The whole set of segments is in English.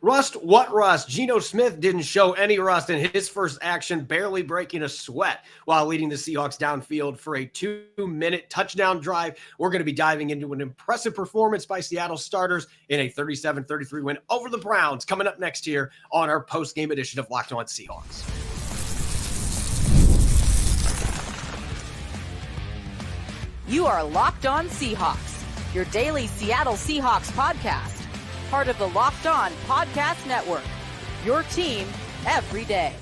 Rust? What rust? Geno Smith didn't show any rust in his first action, barely breaking a sweat while leading the Seahawks downfield for a 2-minute touchdown drive. We're going to be diving into an impressive performance by Seattle starters in a 37-33 win over the Browns coming up next here on our post-game edition of Locked On Seahawks. You are Locked On Seahawks, your daily Seattle Seahawks podcast. Part of the Locked On Podcast Network, your team every day.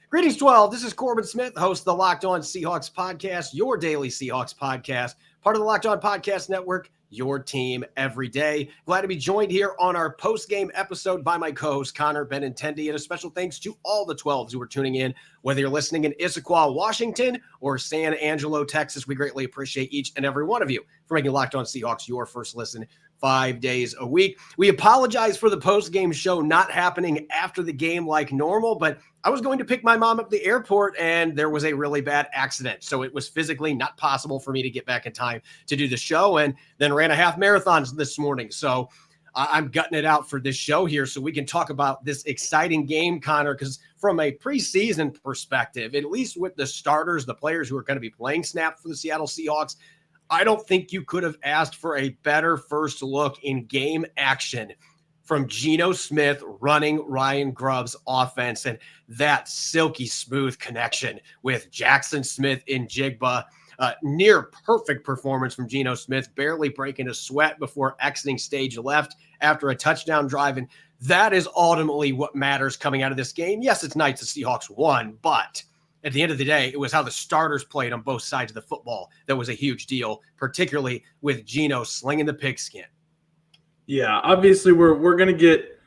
Greetings, 12. This is Corbin Smith, host of the Locked On Seahawks podcast, your daily Seahawks podcast, part of the Locked On Podcast Network, your team every day. Glad to be joined here on our post-game episode by my co-host, Connor Benintendi, and a special thanks to all the 12s who are tuning in, whether you're listening in Issaquah, Washington, or San Angelo, Texas. We greatly appreciate each and every one of you for making Locked On Seahawks your first listen 5 days a week. We apologize for the post-game show not happening after the game like normal, but I was going to pick my mom up at the airport and there was a really bad accident. So it was physically not possible for me to get back in time to do the show, and then ran a half marathon this morning. So I'm gutting it out for this show here so we can talk about this exciting game, Connor, because from a preseason perspective, at least with the starters, the players who are going to be playing snap for the Seattle Seahawks, I don't think you could have asked for a better first look in game action from Geno Smith running Ryan Grubb's offense and that silky smooth connection with Jackson Smith in Jigba. Near perfect performance from Geno Smith, barely breaking a sweat before exiting stage left after a touchdown drive. And that is ultimately what matters coming out of this game. Yes, it's nice the Seahawks won, but at the end of the day, it was how the starters played on both sides of the football that was a huge deal, particularly with Geno slinging the pigskin. Yeah, obviously we're going to get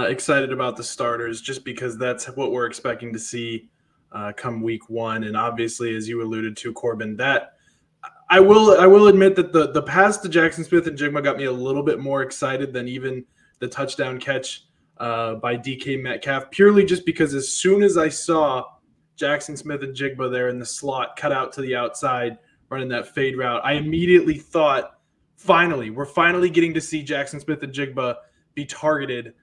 excited about the starters just because that's what we're expecting to see come week one. And obviously, as you alluded to, Corbin, that I will admit that the pass to Jackson Smith and Jigba got me a little bit more excited than even the touchdown catch by DK Metcalf, purely just because as soon as I saw Jackson Smith and Jigba there in the slot, cut out to the outside, running that fade route, I immediately thought, we're finally getting to see Jackson Smith and Jigba be targeted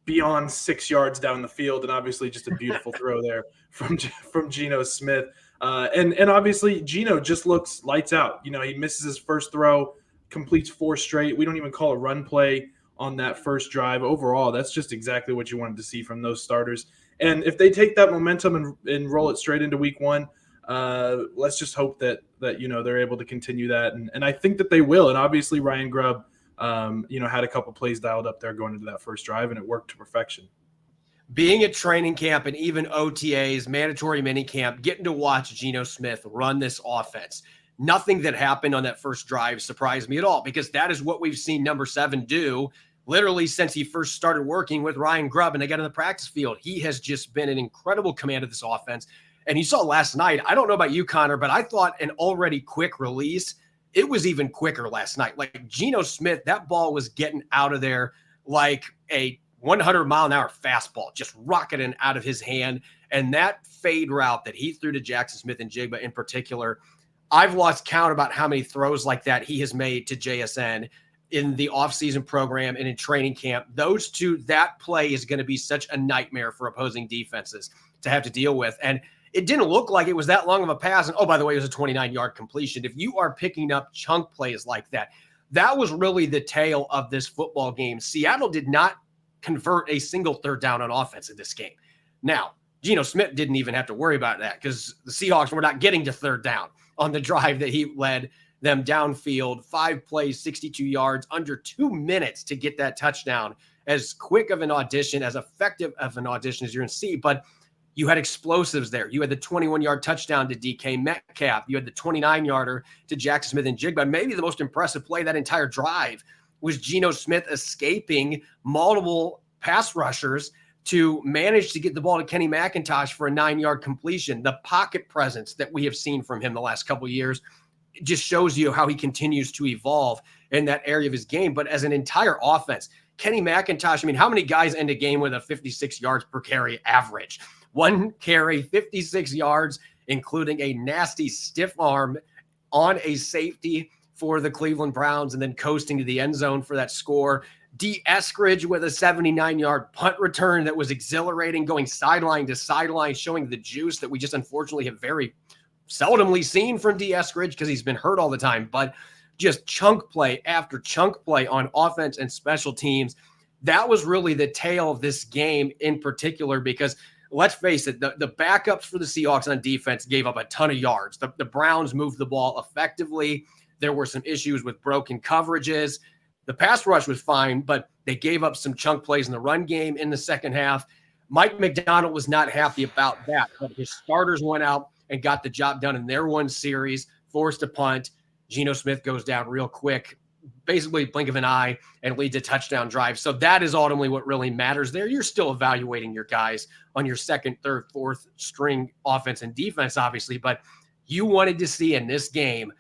beyond 6 yards down the field. And obviously just a beautiful throw there from Geno Smith. And obviously Geno just looks lights out. You know, he misses his first throw, completes 4 straight. We don't even call a run play on that first drive. Overall, that's just exactly what you wanted to see from those starters. And if they take that momentum and roll it straight into week one, let's just hope that you know they're able to continue that. And I think that they will. And obviously Ryan Grubb, had a couple plays dialed up there going into that first drive, and it worked to perfection. Being at training camp and even OTAs, mandatory minicamp, getting to watch Geno Smith run this offense, nothing that happened on that first drive surprised me at all, because that is what we've seen number 7 do literally since he first started working with Ryan Grubb and they got in the practice field. He has just been an incredible command of this offense. And you saw last night, I don't know about you, Connor, but I thought an already quick release, it was even quicker last night. Like Geno Smith, that ball was getting out of there like a 100-mile-an-hour fastball, just rocketing out of his hand. And that fade route that he threw to Jackson Smith and Jigba in particular, I've lost count about how many throws like that he has made to JSN in the offseason program and in training camp. Those two, that play is going to be such a nightmare for opposing defenses to have to deal with. And it didn't look like it was that long of a pass. And, oh, by the way, it was a 29-yard completion. If you are picking up chunk plays like that, that was really the tale of this football game. Seattle did not convert a single third down on offense in this game. Now, Geno Smith didn't even have to worry about that because the Seahawks were not getting to third down on the drive that he led them downfield. 5 plays, 62 yards, under 2 minutes to get that touchdown. As quick of an audition, as effective of an audition as you're going to see. But you had explosives there. You had the 21-yard touchdown to DK Metcalf. You had the 29-yarder to Jackson Smith and Jigba. Maybe the most impressive play that entire drive was Geno Smith escaping multiple pass rushers to manage to get the ball to Kenny McIntosh for a 9-yard completion. The pocket presence that we have seen from him the last couple of years just shows you how he continues to evolve in that area of his game. But as an entire offense, Kenny McIntosh, I mean, how many guys end a game with a 56 yards per carry average? 1 carry, 56 yards, including a nasty stiff arm on a safety for the Cleveland Browns and then coasting to the end zone for that score. D. Eskridge with a 79-yard punt return that was exhilarating, going sideline to sideline, showing the juice that we just unfortunately have very seldomly seen from D. Eskridge because he's been hurt all the time. But just chunk play after chunk play on offense and special teams. That was really the tale of this game in particular, because let's face it, the backups for the Seahawks on defense gave up a ton of yards. The Browns moved the ball effectively. There were some issues with broken coverages. The pass rush was fine, but they gave up some chunk plays in the run game in the second half. Mike McDonald was not happy about that, but his starters went out and got the job done in their one series, forced a punt. Geno Smith goes down real quick, basically blink of an eye, and leads a touchdown drive. So that is ultimately what really matters there. You're still evaluating your guys on your second, third, fourth string offense and defense, obviously, but you wanted to see in this game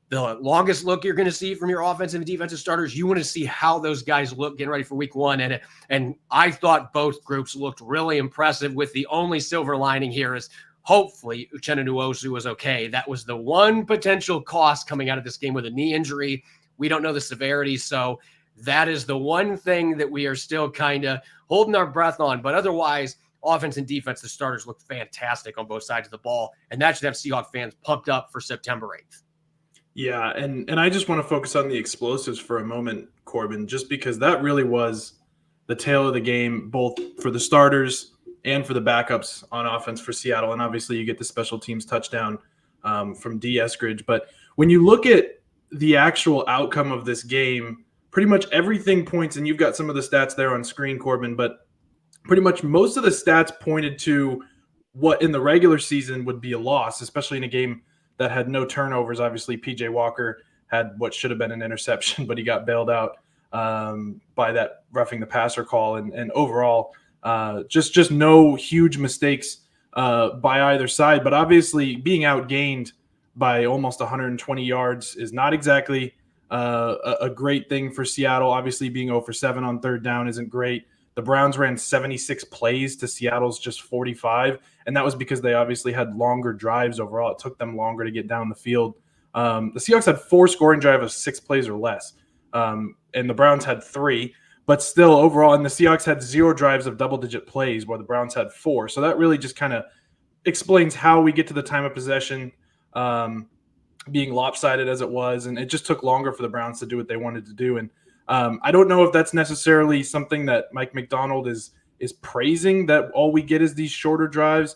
the longest look you're going to see from your offensive and defensive starters. You want to see how those guys look getting ready for week one. And I thought both groups looked really impressive, with the only silver lining here is hopefully Uchenna Nwosu was okay. That was the one potential cost coming out of this game with a knee injury. We don't know the severity, so that is the one thing that we are still kind of holding our breath on. But otherwise, offense and defense, the starters look fantastic on both sides of the ball, and that should have Seahawks fans pumped up for September 8th. Yeah, and I just want to focus on the explosives for a moment, Corbin, just because that really was the tale of the game, both for the starters and for the backups on offense for Seattle. And obviously you get the special teams touchdown from D. Eskridge. But when you look at the actual outcome of this game, pretty much everything points, and you've got some of the stats there on screen, Corbin, but pretty much most of the stats pointed to what in the regular season would be a loss, especially in a game that had no turnovers. Obviously, P.J. Walker had what should have been an interception, but he got bailed out by that roughing the passer call. And overall, just no huge mistakes by either side. But obviously, being outgained by almost 120 yards is not exactly a great thing for Seattle. Obviously, being 0 for 7 on third down isn't great. The Browns ran 76 plays to Seattle's just 45, and that was because they obviously had longer drives overall. It took them longer to get down the field. The Seahawks had 4 scoring drives of 6 plays or less, and the Browns had 3. But still, overall, and the Seahawks had 0 drives of double-digit plays, while the Browns had 4. So that really just kind of explains how we get to the time of possession being lopsided as it was, and it just took longer for the Browns to do what they wanted to do. And I don't know if that's necessarily something that Mike McDonald is praising, that all we get is these shorter drives.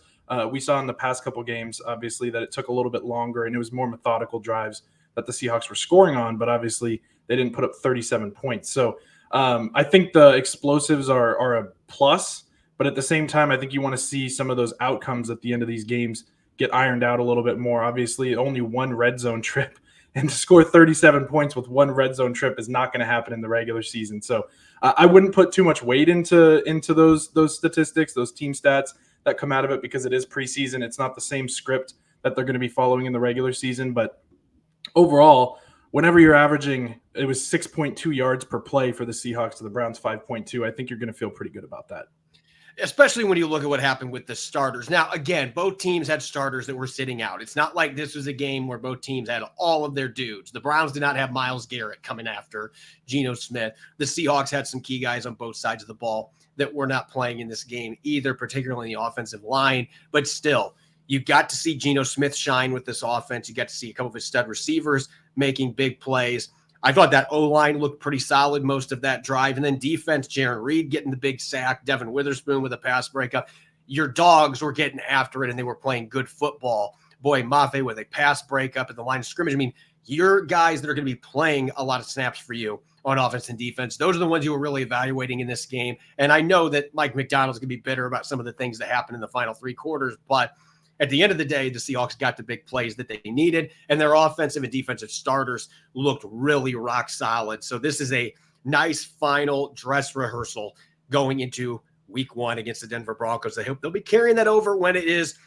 We saw in the past couple games, obviously, that it took a little bit longer and it was more methodical drives that the Seahawks were scoring on, but obviously they didn't put up 37 points. So I think the explosives are a plus, but at the same time, I think you want to see some of those outcomes at the end of these games get ironed out a little bit more. Obviously, only one red zone trip, and to score 37 points with one red zone trip is not going to happen in the regular season. So I wouldn't put too much weight into those statistics, those team stats that come out of it, because it is preseason. It's not the same script that they're going to be following in the regular season. But overall, whenever you're averaging, it was 6.2 yards per play for the Seahawks to the Browns 5.2, I think you're going to feel pretty good about that. Especially when you look at what happened with the starters. Now, again, both teams had starters that were sitting out. It's not like this was a game where both teams had all of their dudes. The Browns did not have Myles Garrett coming after Geno Smith. The Seahawks had some key guys on both sides of the ball that were not playing in this game either, particularly in the offensive line. But still, you got to see Geno Smith shine with this offense. You got to see a couple of his stud receivers making big plays. I thought that O-line looked pretty solid most of that drive. And then defense, Jaron Reed getting the big sack, Devin Witherspoon with a pass breakup. Your dogs were getting after it, and they were playing good football. Boy Mafe with a pass breakup at the line of scrimmage. I mean, your guys that are going to be playing a lot of snaps for you on offense and defense, those are the ones you were really evaluating in this game. And I know that Mike McDonald's going to be bitter about some of the things that happened in the final 3 quarters, but at the end of the day, the Seahawks got the big plays that they needed, and their offensive and defensive starters looked really rock solid. So this is a nice final dress rehearsal going into week 1 against the Denver Broncos. I hope they'll be carrying that over when it is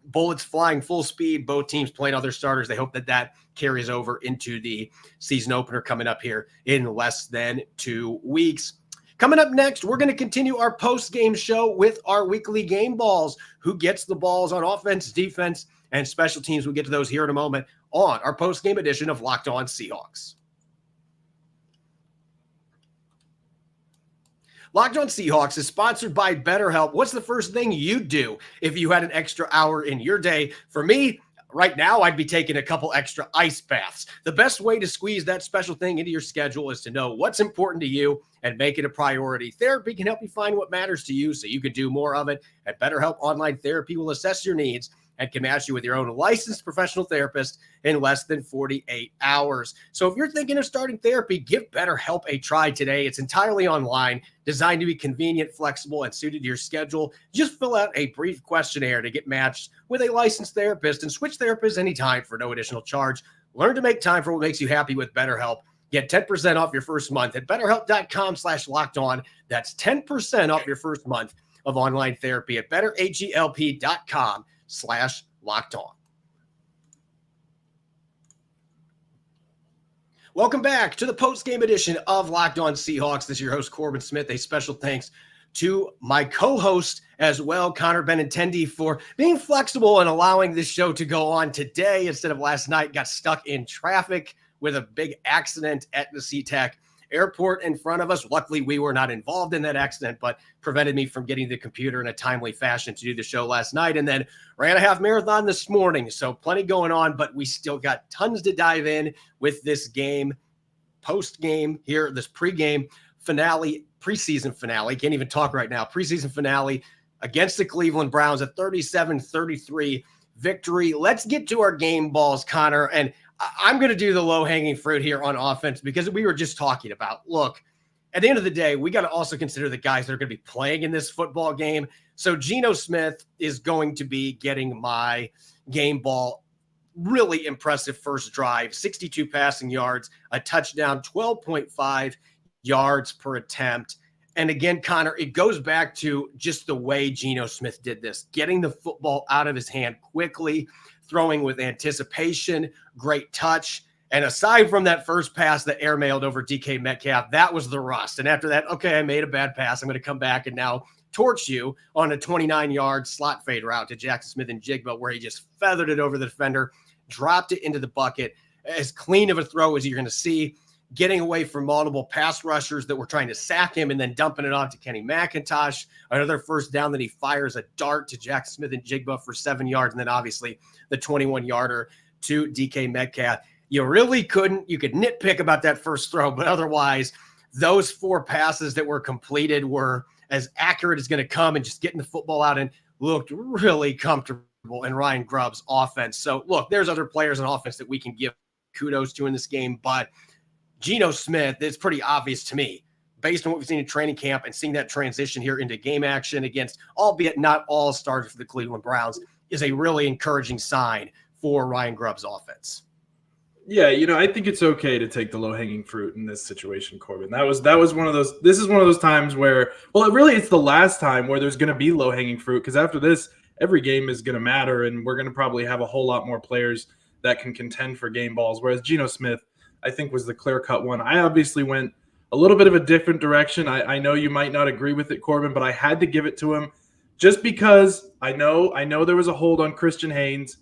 bullets flying full speed, both teams playing other starters. They hope that that carries over into the season opener coming up here in less than 2 weeks. Coming up next, we're going to continue our post-game show with our weekly game balls. Who gets the balls on offense, defense, and special teams? We'll get to those here in a moment on our post-game edition of Locked On Seahawks. Locked On Seahawks is sponsored by BetterHelp. What's the first thing you'd do if you had an extra hour in your day? For me, right now, I'd be taking a couple extra ice baths. The best way to squeeze that special thing into your schedule is to know what's important to you and make it a priority. Therapy can help you find what matters to you so you can do more of it. At BetterHelp, online therapy will assess your needs and can match you with your own licensed professional therapist in less than 48 hours. So if you're thinking of starting therapy, give BetterHelp a try today. It's entirely online, designed to be convenient, flexible, and suited to your schedule. Just fill out a brief questionnaire to get matched with a licensed therapist and switch therapists anytime for no additional charge. Learn to make time for what makes you happy with BetterHelp. Get 10% off your first month at betterhelp.com/lockedon. That's 10% off your first month of online therapy at betterhelp.com/lockedon. Welcome back to the post-game edition of Locked On Seahawks. This is your host, Corbin Smith. A special thanks to my co-host as well, Connor Benintendi, for being flexible and allowing this show to go on today instead of last night. Got stuck in traffic with a big accident at the SeaTac airport in front of us. Luckily, we were not involved in that accident, but prevented me from getting the computer in a timely fashion to do the show last night, and then ran a half marathon this morning. So plenty going on, but we still got tons to dive in with this game, post-game here, this pre-game finale, preseason finale. Can't even talk right now. Preseason finale against the Cleveland Browns, a 37-33 victory. Let's get to our game balls, Connor, and I'm going to do the low-hanging fruit here on offense because we were just talking about, look, at the end of the day, we got to also consider the guys that are going to be playing in this football game. So Geno Smith is going to be getting my game ball. Really impressive first drive, 62 passing yards, a touchdown, 12.5 yards per attempt. And again, Connor, it goes back to just the way Geno Smith did this, getting the football out of his hand quickly, throwing with anticipation, great touch. And aside from that first pass that airmailed over DK Metcalf, that was the rust. And after that, okay, I made a bad pass. I'm going to come back and now torch you on a 29-yard slot fade route to Jackson Smith and Jigba, where he just feathered it over the defender, dropped it into the bucket. As clean of a throw as you're going to see, getting away from multiple pass rushers that were trying to sack him and then dumping it off to Kenny McIntosh. Another first down that he fires a dart to Jackson Smith and Jigba for 7 yards. And then obviously the 21-yarder to DK Metcalf. You really couldn't. You could nitpick about that first throw, but otherwise those 4 passes that were completed were as accurate as going to come and just getting the football out and looked really comfortable in Ryan Grubb's offense. So look, there's other players on offense that we can give kudos to in this game, but Geno Smith, it's pretty obvious to me, based on what we've seen in training camp and seeing that transition here into game action against, albeit not all starters for the Cleveland Browns, is a really encouraging sign for Ryan Grubb's offense. Yeah, I think it's okay to take the low-hanging fruit in this situation, Corbin. That was one of those. This is one of those times where, well, it's the last time where there's going to be low-hanging fruit, because after this, every game is going to matter, and we're going to probably have a whole lot more players that can contend for game balls. Whereas Geno Smith, I think, was the clear-cut one. I obviously went a little bit of a different direction. I know you might not agree with it, Corbin, but I had to give it to him just because I know there was a hold on Christian Haynes.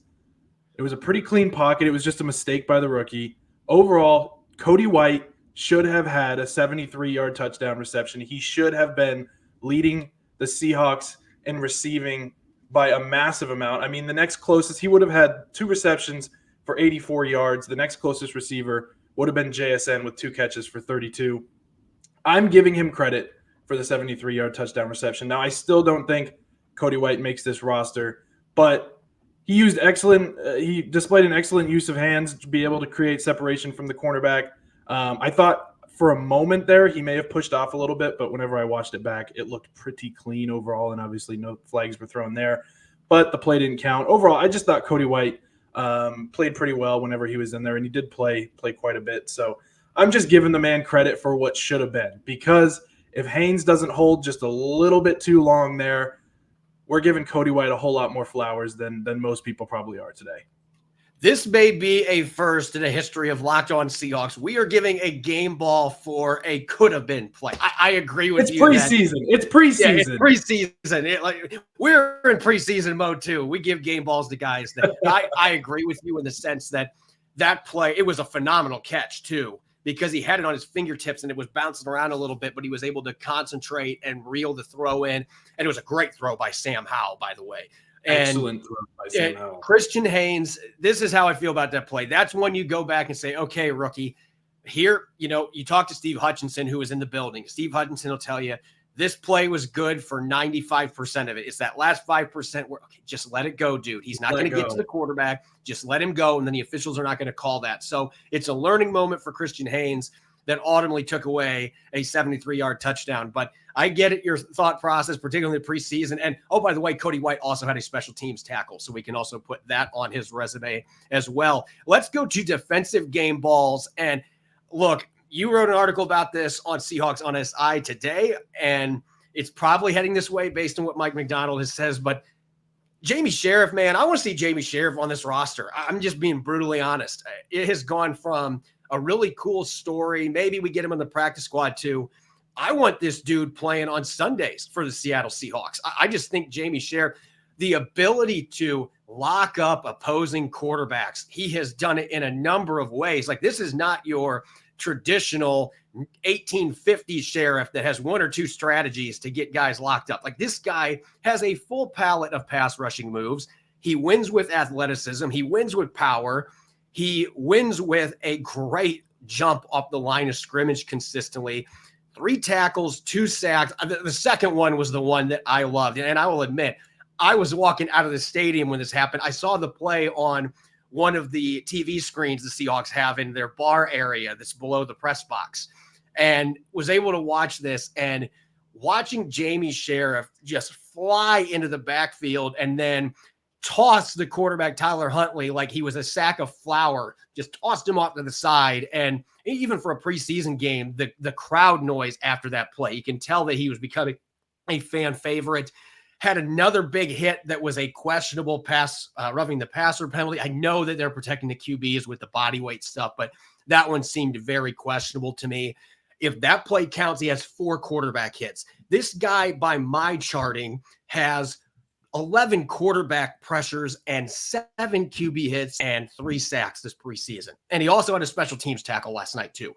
It was a pretty clean pocket. It was just a mistake by the rookie. Overall, Cody White should have had a 73-yard touchdown reception. He should have been leading the Seahawks in receiving by a massive amount. I mean, the next closest, he would have had 2 receptions for 84 yards. The next closest receiver would have been JSN with 2 catches for 32. I'm giving him credit for the 73-yard touchdown reception. Now, I still don't think Cody White makes this roster, but he displayed an excellent use of hands to be able to create separation from the cornerback. I thought for a moment there he may have pushed off a little bit, but whenever I watched it back, it looked pretty clean overall, and obviously no flags were thrown there. But the play didn't count. Overall, I just thought Cody White played pretty well whenever he was in there, and he did play quite a bit. So I'm just giving the man credit for what should have been, because if Haynes doesn't hold just a little bit too long there, we're giving Cody White a whole lot more flowers than most people probably are today. This may be a first in the history of Locked On Seahawks. We are giving a game ball for a could-have-been play. I agree with you. It's preseason. It's preseason. Yeah, it's preseason. We're in preseason mode, too. We give game balls to guys. I agree with you in the sense that play, it was a phenomenal catch, too, because he had it on his fingertips and it was bouncing around a little bit, but he was able to concentrate and reel the throw in. And it was a great throw by Sam Howell, by the way. And excellent throw by Sam Howell. Christian Haynes, this is how I feel about that play. That's when you go back and say, okay, rookie, here, you talk to Steve Hutchinson, who was in the building. Steve Hutchinson will tell you this play was good for 95% of it. It's that last 5% where, okay, just let it go, dude. He's not going to get to the quarterback. Just let him go, and then the officials are not going to call that. So it's a learning moment for Christian Haynes that ultimately took away a 73-yard touchdown. But I get it, your thought process, particularly in the preseason. And, oh, by the way, Cody White also had a special teams tackle, so we can also put that on his resume as well. Let's go to defensive game balls. And, look, you wrote an article about this on Seahawks on SI today, and it's probably heading this way based on what Mike McDonald has says. But Jamie Sheriff, man, I want to see Jamie Sheriff on this roster. I'm just being brutally honest. It has gone from a really cool story. Maybe we get him on the practice squad too. I want this dude playing on Sundays for the Seattle Seahawks. I just think Jamie Sheriff, the ability to lock up opposing quarterbacks, he has done it in a number of ways. Like, this is not your traditional 1850s sheriff that has one or two strategies to get guys locked up. Like, this guy has a full palette of pass rushing moves. He wins with athleticism. He wins with power. He wins with a great jump off the line of scrimmage consistently. 3 tackles, 2 sacks. The second one was the one that I loved. And I will admit, I was walking out of the stadium when this happened. I saw the play on one of the TV screens the Seahawks have in their bar area that's below the press box, and was able to watch this, and watching Jamie Sheriff just fly into the backfield and then toss the quarterback Tyler Huntley like he was a sack of flour, just tossed him off to the side. And even for a preseason game, the crowd noise after that play, you can tell that he was becoming a fan favorite. Had another big hit that was a questionable pass, roughing the passer penalty. I know that they're protecting the QBs with the body weight stuff, but that one seemed very questionable to me. If that play counts, he has 4 quarterback hits. This guy, by my charting, has 11 quarterback pressures and 7 QB hits and 3 sacks this preseason. And he also had a special teams tackle last night too.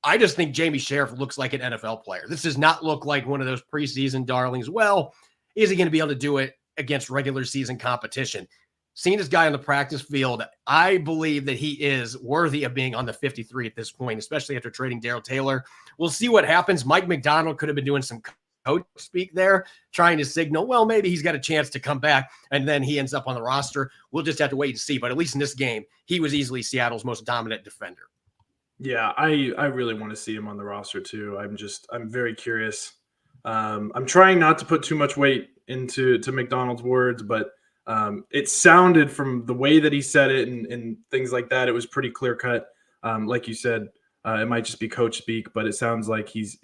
I just think Jamie Sheriff looks like an NFL player. This does not look like one of those preseason darlings. Well, is he going to be able to do it against regular season competition? Seeing this guy on the practice field, I believe that he is worthy of being on the 53 at this point, especially after trading Darrell Taylor. We'll see what happens. Mike McDonald could have been doing some coach speak there, trying to signal, well, maybe he's got a chance to come back, and then he ends up on the roster. We'll just have to wait and see. But at least in this game, he was easily Seattle's most dominant defender. Yeah, I really want to see him on the roster too. I'm very curious. I'm trying not to put too much weight into McDonald's words, but it sounded from the way that he said it and things like that, it was pretty clear cut. Like you said, it might just be coach speak, but it sounds like he's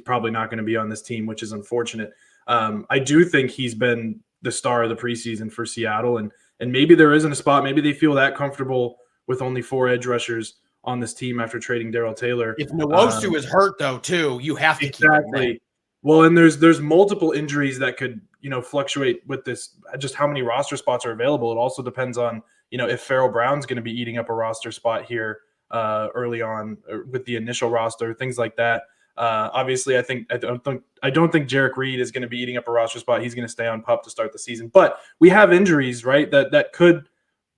probably not going to be on this team, which is unfortunate. I do think he's been the star of the preseason for Seattle, and maybe there isn't a spot. Maybe they feel that comfortable with only 4 edge rushers on this team after trading Darrell Taylor. If Nwosu is hurt though, too, you have to keep him. Well, and there's multiple injuries that could, fluctuate with this, just how many roster spots are available. It also depends on, if Farrell Brown's going to be eating up a roster spot here early on with the initial roster, things like that. Obviously, I don't think Jarek Reed is going to be eating up a roster spot. He's going to stay on PUP to start the season. But we have injuries, right, that could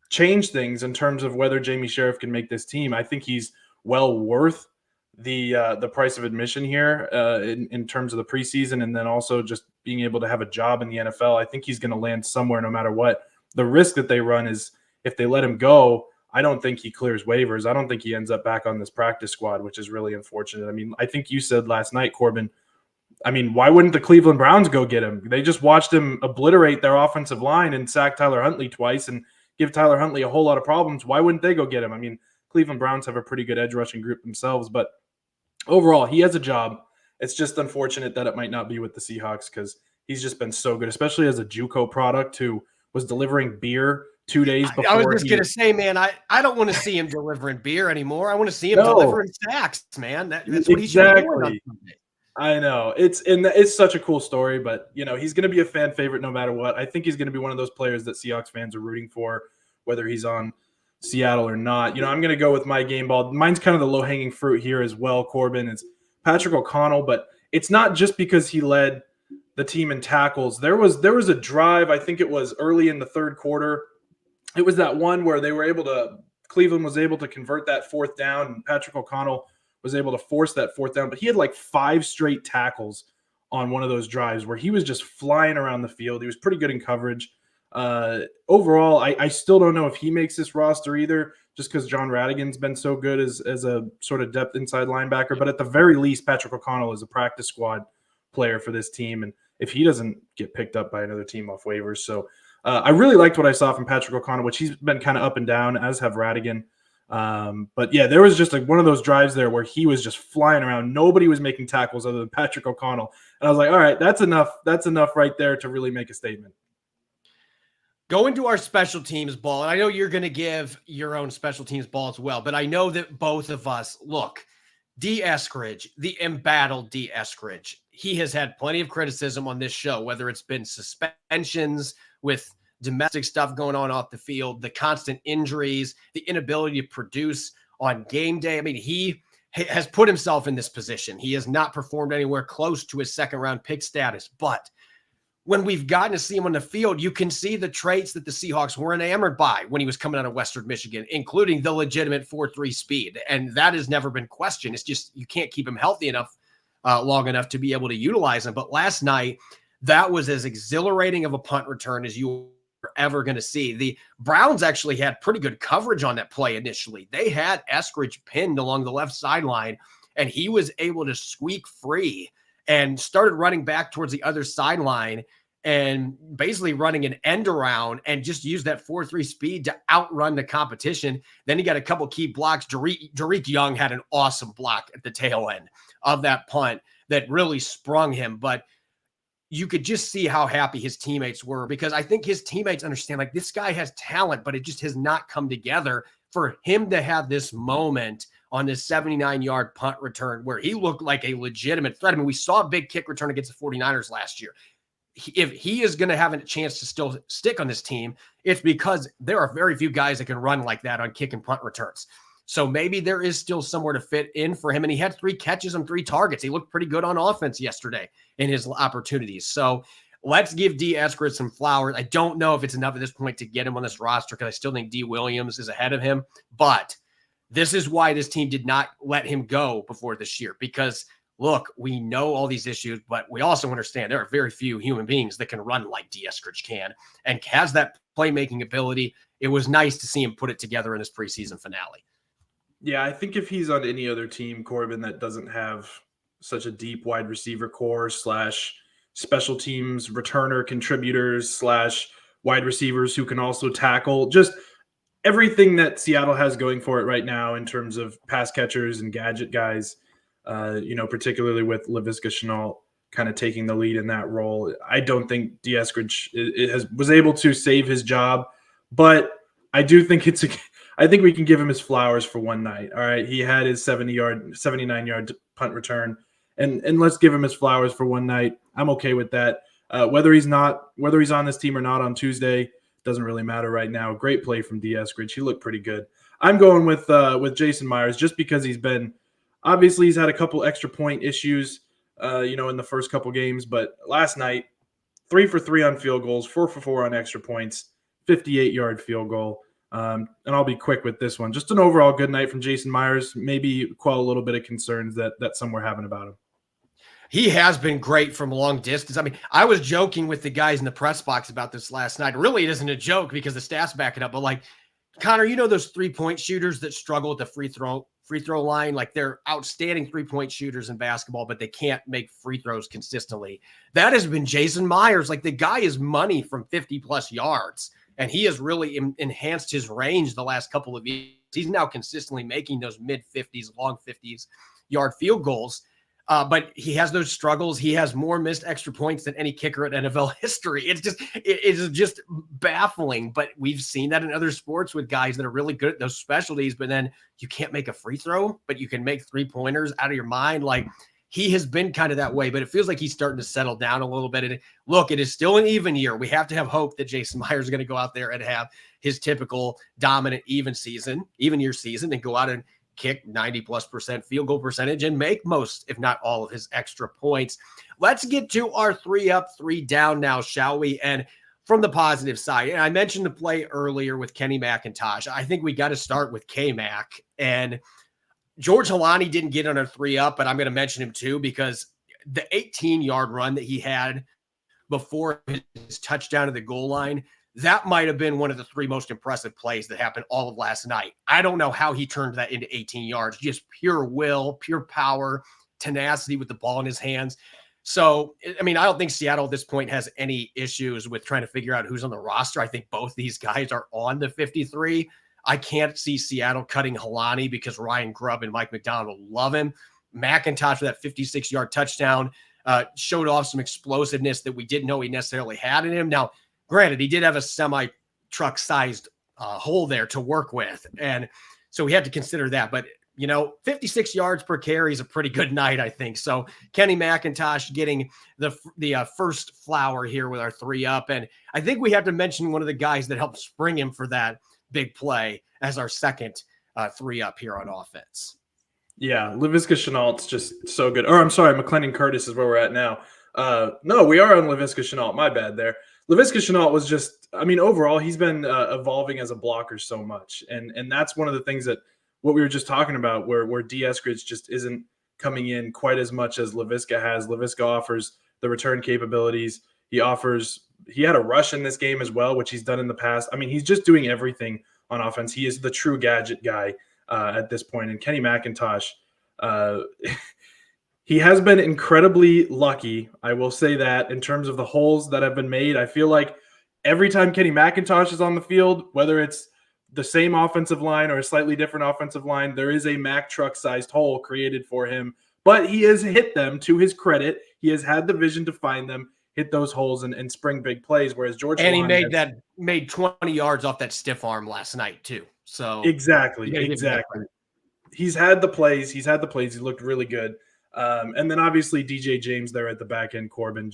change things in terms of whether Jamie Sheriff can make this team. I think he's well worth the price of admission here in terms of the preseason, and then also just being able to have a job in the NFL. I think he's going to land somewhere no matter what. The risk that they run is if they let him go, I don't think he clears waivers. I don't think he ends up back on this practice squad, which is really unfortunate. I mean, I think you said last night, Corbin, why wouldn't the Cleveland Browns go get him? They just watched him obliterate their offensive line and sack Tyler Huntley twice and give Tyler Huntley a whole lot of problems. Why wouldn't they go get him? Cleveland Browns have a pretty good edge rushing group themselves, but overall, he has a job. It's just unfortunate that it might not be with the Seahawks because he's just been so good, especially as a JUCO product who was delivering beer 2 days before. I was just going to say, man, I don't want to see him delivering beer anymore. I want to see him delivering sacks, man. That's what he should be doing. I know. It's such a cool story, but, he's going to be a fan favorite no matter what. I think he's going to be one of those players that Seahawks fans are rooting for, whether he's on Seattle or not. I'm going to go with my game ball. Mine's kind of the low-hanging fruit here as well, Corbin. It's Patrick O'Connell, but it's not just because he led the team in tackles. There was a drive, I think it was early in the third quarter. It was that one where Cleveland was able to convert that fourth down, and Patrick O'Connell was able to force that fourth down. But he had like 5 straight tackles on one of those drives where he was just flying around the field. He was pretty good in coverage. Overall, I still don't know if he makes this roster either, just because John Radigan's been so good as a sort of depth inside linebacker. But at the very least, Patrick O'Connell is a practice squad player for this team, and if he doesn't get picked up by another team off waivers. So I really liked what I saw from Patrick O'Connell, which he's been kind of up and down, as have Radigan. But yeah, there was just like one of those drives there where he was just flying around. Nobody was making tackles other than Patrick O'Connell. And I was like, all right, that's enough. That's enough right there to really make a statement. Go into our special teams ball, and I know you're going to give your own special teams ball as well, but I know that both of us, look, D. Eskridge, the embattled D. Eskridge, he has had plenty of criticism on this show, whether it's been suspensions with domestic stuff going on off the field, the constant injuries, the inability to produce on game day. I mean, he has put himself in this position. He has not performed anywhere close to his second-round pick status, but when we've gotten to see him on the field, you can see the traits that the Seahawks were enamored by when he was coming out of Western Michigan, including the legitimate 4.3 speed. And that has never been questioned. It's just you can't keep him healthy enough, long enough to be able to utilize him. But last night, that was as exhilarating of a punt return as you were ever going to see. The Browns actually had pretty good coverage on that play initially. They had Eskridge pinned along the left sideline, and he was able to squeak free and started running back towards the other sideline and basically running an end around and just used that 4.3 speed to outrun the competition. Then he got a couple key blocks. Derek Young had an awesome block at the tail end of that punt that really sprung him. But you could just see how happy his teammates were, because I think his teammates understand, like, this guy has talent, but it just has not come together for him to have this moment on this 79-yard punt return where he looked like a legitimate threat. I mean, we saw a big kick return against the 49ers last year. If he is going to have a chance to still stick on this team, it's because there are very few guys that can run like that on kick and punt returns. So maybe there is still somewhere to fit in for him. And he had 3 catches on 3 targets. He looked pretty good on offense yesterday in his opportunities. So let's give D. Eskridge some flowers. I don't know if it's enough at this point to get him on this roster, because I still think D. Williams is ahead of him. But this is why this team did not let him go before this year, because look, we know all these issues, but we also understand there are very few human beings that can run like D. Eskridge can and has that playmaking ability. It was nice to see him put it together in this preseason finale. Yeah, I think if he's on any other team, Corbin, that doesn't have such a deep wide receiver core / special teams returner contributors / wide receivers who can also tackle, just everything that Seattle has going for it right now in terms of pass catchers and gadget guys, particularly with Laviska Shenault kind of taking the lead in that role. I don't think D. Eskridge was able to save his job, but I do think I think we can give him his flowers for one night. All right. He had his 79-yard punt return, and let's give him his flowers for one night. I'm okay with that. Whether he's on this team or not on Tuesday doesn't really matter right now. Great play from D. Eskridge. He looked pretty good. I'm going with Jason Myers, just because he's had a couple extra point issues, in the first couple games, but last night, 3 for 3 on field goals, 4 for 4 on extra points, 58-yard field goal. And I'll be quick with this one. Just an overall good night from Jason Myers, maybe quell a little bit of concerns that some were having about him. He has been great from long distance. I mean, I was joking with the guys in the press box about this last night. Really, it isn't a joke because the stats back it up. But like, Connor, those 3-point shooters that struggle at the free throw line, like they're outstanding 3-point shooters in basketball, but they can't make free throws consistently. That has been Jason Myers. Like, the guy is money from 50+ yards, and he has really enhanced his range the last couple of years. He's now consistently making those mid-50s, long 50s yard field goals. But he has those struggles. He has more missed extra points than any kicker in NFL history. It's just baffling. But we've seen that in other sports with guys that are really good at those specialties, but then you can't make a free throw, but you can make 3-pointers out of your mind. Like, he has been kind of that way, but it feels like he's starting to settle down a little bit. And look, it is still an even year. We have to have hope that Jason Myers is going to go out there and have his typical dominant even year season and go out and kick 90+% field goal percentage and make most, if not all, of his extra points. Let's get to our 3 up, 3 down now, shall we? And from the positive side, and I mentioned the play earlier with Kenny McIntosh. I think we got to start with K-Mac. And George Holani didn't get on a 3 up, but I'm going to mention him too because the 18-yard run that he had before his touchdown to the goal line, that might have been one of the 3 most impressive plays that happened all of last night. I don't know how he turned that into 18 yards, just pure will, pure power, tenacity with the ball in his hands. So, I mean, I don't think Seattle at this point has any issues with trying to figure out who's on the roster. I think both these guys are on the 53. I can't see Seattle cutting Holani because Ryan Grubb and Mike McDonald love him. McIntosh with that 56-yard touchdown showed off some explosiveness that we didn't know he necessarily had in him. Now, granted, he did have a semi-truck sized hole there to work with. And so we had to consider that. But, 56 yards per carry is a pretty good night, I think. So Kenny McIntosh getting the first flower here with our 3 up. And I think we have to mention one of the guys that helped spring him for that big play as our second 3 up here on offense. Yeah, Laviska Shenault's just so good. Or I'm sorry, McClendon Curtis is where we're at now. No, we are on Laviska Shenault. My bad there. Laviska Shenault was just, overall, he's been evolving as a blocker so much. And that's one of the things that what we were just talking about where D. Eskridge just isn't coming in quite as much as Laviska has. Laviska offers the return capabilities. He had a rush in this game as well, which he's done in the past. He's just doing everything on offense. He is the true gadget guy at this point. And Kenny McIntosh, he has been incredibly lucky. I will say that in terms of the holes that have been made. I feel like every time Kenny McIntosh is on the field, whether it's the same offensive line or a slightly different offensive line, there is a Mack truck-sized hole created for him. But he has hit them to his credit. He has had the vision to find them, hit those holes, and spring big plays. Whereas George and he made 20 yards off that stiff arm last night too. So exactly. He's had the plays. He looked really good. And then obviously DJ James there at the back end, Corbin.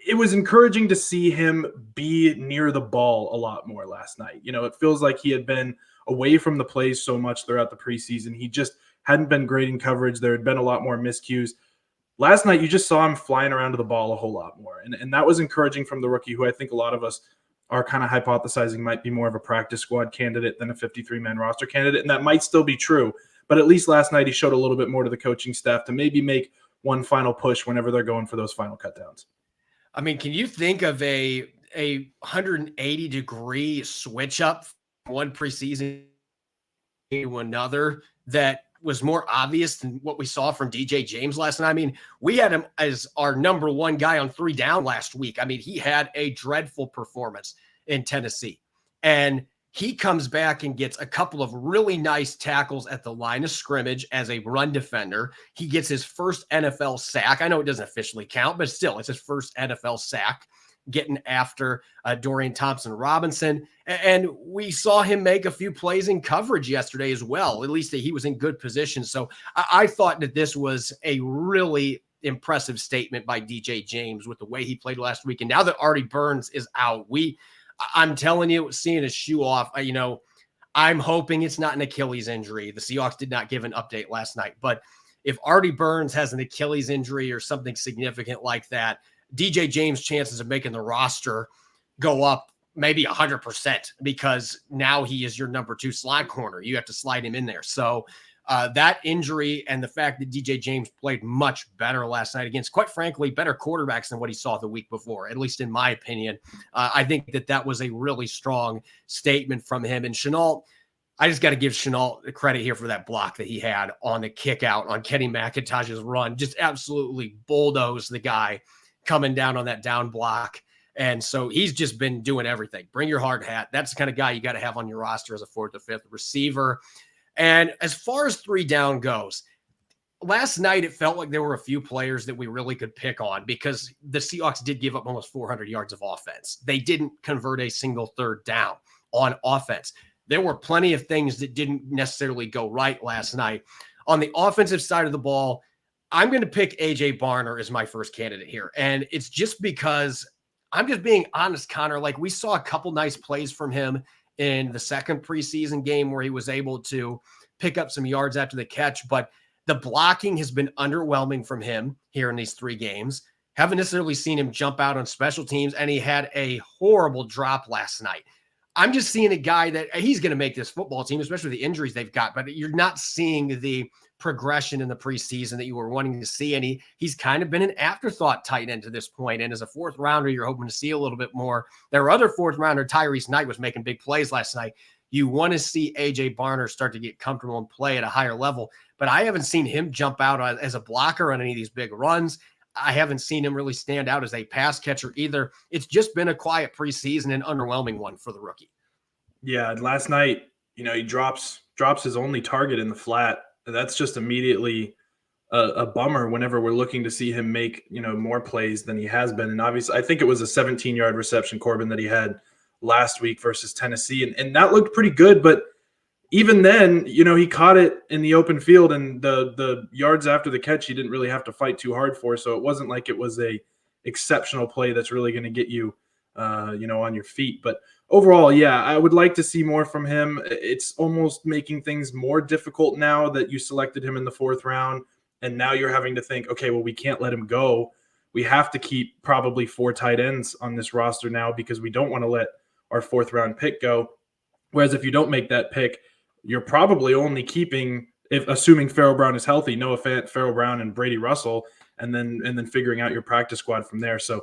It was encouraging to see him be near the ball a lot more last night. It feels like he had been away from the plays so much throughout the preseason. He just hadn't been great in coverage. There had been a lot more miscues. Last night, you just saw him flying around to the ball a whole lot more. And that was encouraging from the rookie, who I think a lot of us are kind of hypothesizing might be more of a practice squad candidate than a 53-man roster candidate. And that might still be true. But at least last night, he showed a little bit more to the coaching staff to maybe make one final push whenever they're going for those final cutdowns. Can you think of a 180-degree switch up from one preseason to another that was more obvious than what we saw from DJ James last night? We had him as our number 1 guy on 3 down last week. He had a dreadful performance in Tennessee. And he comes back and gets a couple of really nice tackles at the line of scrimmage as a run defender. He gets his first NFL sack. I know it doesn't officially count, but still, it's his first NFL sack, getting after Dorian Thompson-Robinson. And we saw him make a few plays in coverage yesterday as well, at least that he was in good position. So I thought that this was a really impressive statement by DJ James with the way he played last week. And now that Artie Burns is out, I'm telling you, seeing his shoe off, I'm hoping it's not an Achilles injury. The Seahawks did not give an update last night. But if Artie Burns has an Achilles injury or something significant like that, DJ James' chances of making the roster go up maybe 100% because now he is your number 2 slot corner. You have to slide him in there. So that injury and the fact that DJ James played much better last night against, quite frankly, better quarterbacks than what he saw the week before, at least in my opinion. I think that was a really strong statement from him. And Shenault, I just got to give Shenault the credit here for that block that he had on the kick out on Kenny McIntosh's run. Just absolutely bulldozed the guy coming down on that down block. And so he's just been doing everything. Bring your hard hat. That's the kind of guy you got to have on your roster as a 4th or 5th receiver. And as far as 3 down goes, last night it felt like there were a few players that we really could pick on because the Seahawks did give up almost 400 yards of offense. They didn't convert a single 3rd down on offense. There were plenty of things that didn't necessarily go right last night. On the offensive side of the ball, I'm going to pick A.J. Barner as my first candidate here. And it's just because I'm just being honest, Connor. We saw a couple nice plays from him in the second preseason game where he was able to pick up some yards after the catch, but the blocking has been underwhelming from him here in these 3 games. Haven't necessarily seen him jump out on special teams, and he had a horrible drop last night. I'm just seeing a guy that he's going to make this football team, especially the injuries they've got, but you're not seeing the progression in the preseason that you were wanting to see. And he's kind of been an afterthought tight end to this point. And as a 4th rounder, you're hoping to see a little bit more. There were other 4th rounder. Tyrese Knight was making big plays last night. You want to see AJ Barner start to get comfortable and play at a higher level, but I haven't seen him jump out as a blocker on any of these big runs. I haven't seen him really stand out as a pass catcher either. It's just been a quiet preseason and underwhelming one for the rookie. Yeah, last night, he drops his only target in the flat. That's just immediately a bummer whenever we're looking to see him make, more plays than he has been. And obviously, I think it was a 17-yard reception, Corbin, that he had last week versus Tennessee. And that looked pretty good, but even then, he caught it in the open field, and the yards after the catch, he didn't really have to fight too hard for. So it wasn't like it was a exceptional play that's really going to get you, on your feet. But overall, yeah, I would like to see more from him. It's almost making things more difficult now that you selected him in the 4th round, and now you're having to think, okay, well, we can't let him go. We have to keep probably 4 tight ends on this roster now because we don't want to let our 4th round pick go. Whereas if you don't make that pick, you're probably only keeping, if assuming Pharaoh Brown is healthy, Noah Fant, Pharaoh Brown, and Brady Russell, and then figuring out your practice squad from there. So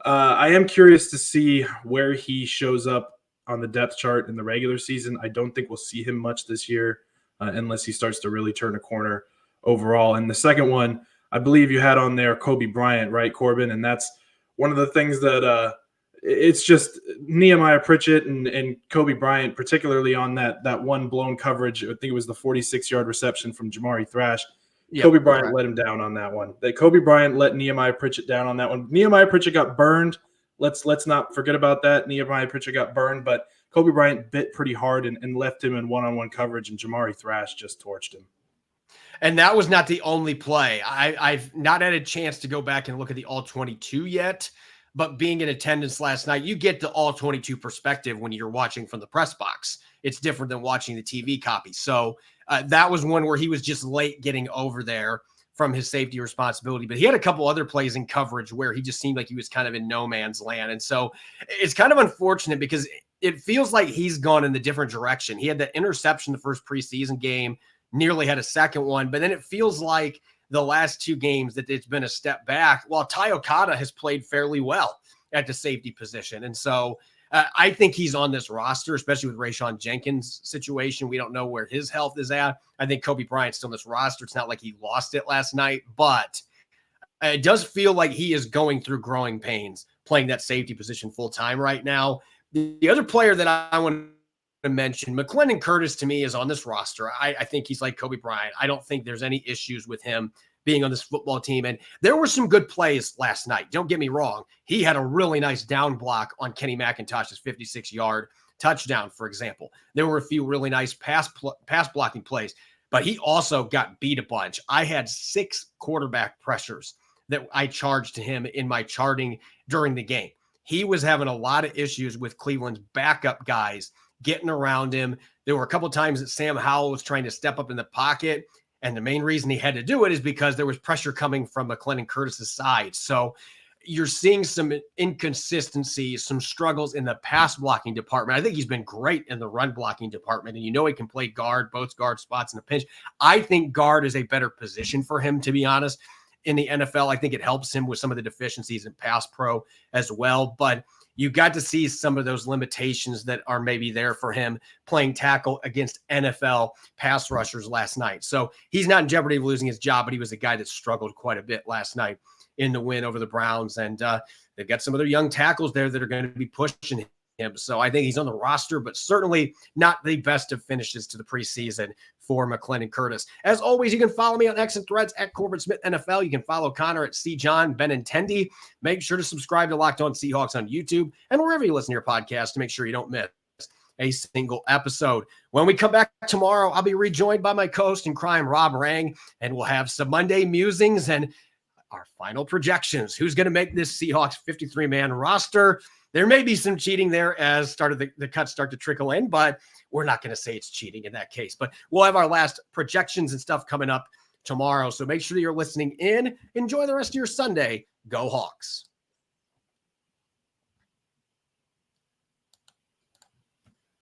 I am curious to see where he shows up on the depth chart in the regular season. I don't think we'll see him much this year unless he starts to really turn a corner overall. And the second one, I believe you had on there Kobe Bryant, right, Corbin? And that's one of the things that it's just Nehemiah Pritchett and Kobe Bryant, particularly on that one blown coverage. I think it was the 46-yard reception from Jamari Thrash. Yep, Kobe Bryant let him down on that one. Kobe Bryant let Nehemiah Pritchett down on that one. Nehemiah Pritchett got burned. Let's not forget about that. Nehemiah Pritchett got burned, but Kobe Bryant bit pretty hard and left him in one-on-one coverage, and Jamari Thrash just torched him. And that was not the only play. I've not had a chance to go back and look at the all-22 yet, but being in attendance last night, you get the all-22 perspective when you're watching from the press box. It's different than watching the TV copy. So that was one where he was just late getting over there from his safety responsibility. But he had a couple other plays in coverage where he just seemed like he was kind of in no man's land. And so it's kind of unfortunate because it feels like he's gone in the different direction. He had that interception the first preseason game, nearly had a second one, but then it feels like the last 2 games that it's been a step back, while Ty Okada has played fairly well at the safety position. And so I think he's on this roster, especially with Rayshawn Jenkins' situation. We don't know where his health is at. I think Kobe Bryant's still on this roster. It's not like he lost it last night, but it does feel like he is going through growing pains playing that safety position full time right now. The other player that I want to mention, McClendon Curtis, to me, is on this roster. I think he's like Kobe Bryant. I don't think there's any issues with him being on this football team. And there were some good plays last night. Don't get me wrong. He had a really nice down block on Kenny McIntosh's 56-yard touchdown, for example. There were a few really nice pass blocking plays, but he also got beat a bunch. I had 6 quarterback pressures that I charged to him in my charting during the game. He was having a lot of issues with Cleveland's backup guys getting around him. There were a couple of times that Sam Howell was trying to step up in the pocket, and the main reason he had to do it is because there was pressure coming from McClendon Curtis's side. So you're seeing some inconsistencies, some struggles in the pass blocking department. I think he's been great in the run blocking department, and he can play guard, both guard spots in a pinch. I think guard is a better position for him, to be honest. In the NFL, I think it helps him with some of the deficiencies in pass pro as well. But you got to see some of those limitations that are maybe there for him playing tackle against NFL pass rushers last night. So he's not in jeopardy of losing his job, but he was a guy that struggled quite a bit last night in the win over the Browns. And they've got some other young tackles there that are going to be pushing him. So I think he's on the roster, but certainly not the best of finishes to the preseason for McClendon Curtis. As always, you can follow me on X and Threads at Corbin Smith NFL. You can follow Connor at CJohn Benintendi. Make sure to subscribe to Locked On Seahawks on YouTube and wherever you listen to your podcast to make sure you don't miss a single episode. When we come back tomorrow, I'll be rejoined by my co-host in crime, Rob Rang, and we'll have some Monday musings and our final projections. Who's going to make this Seahawks 53-man roster? There may be some cheating there as the cuts start to trickle in, but we're not going to say it's cheating in that case. But we'll have our last projections and stuff coming up tomorrow. So make sure that you're listening in. Enjoy the rest of your Sunday. Go Hawks.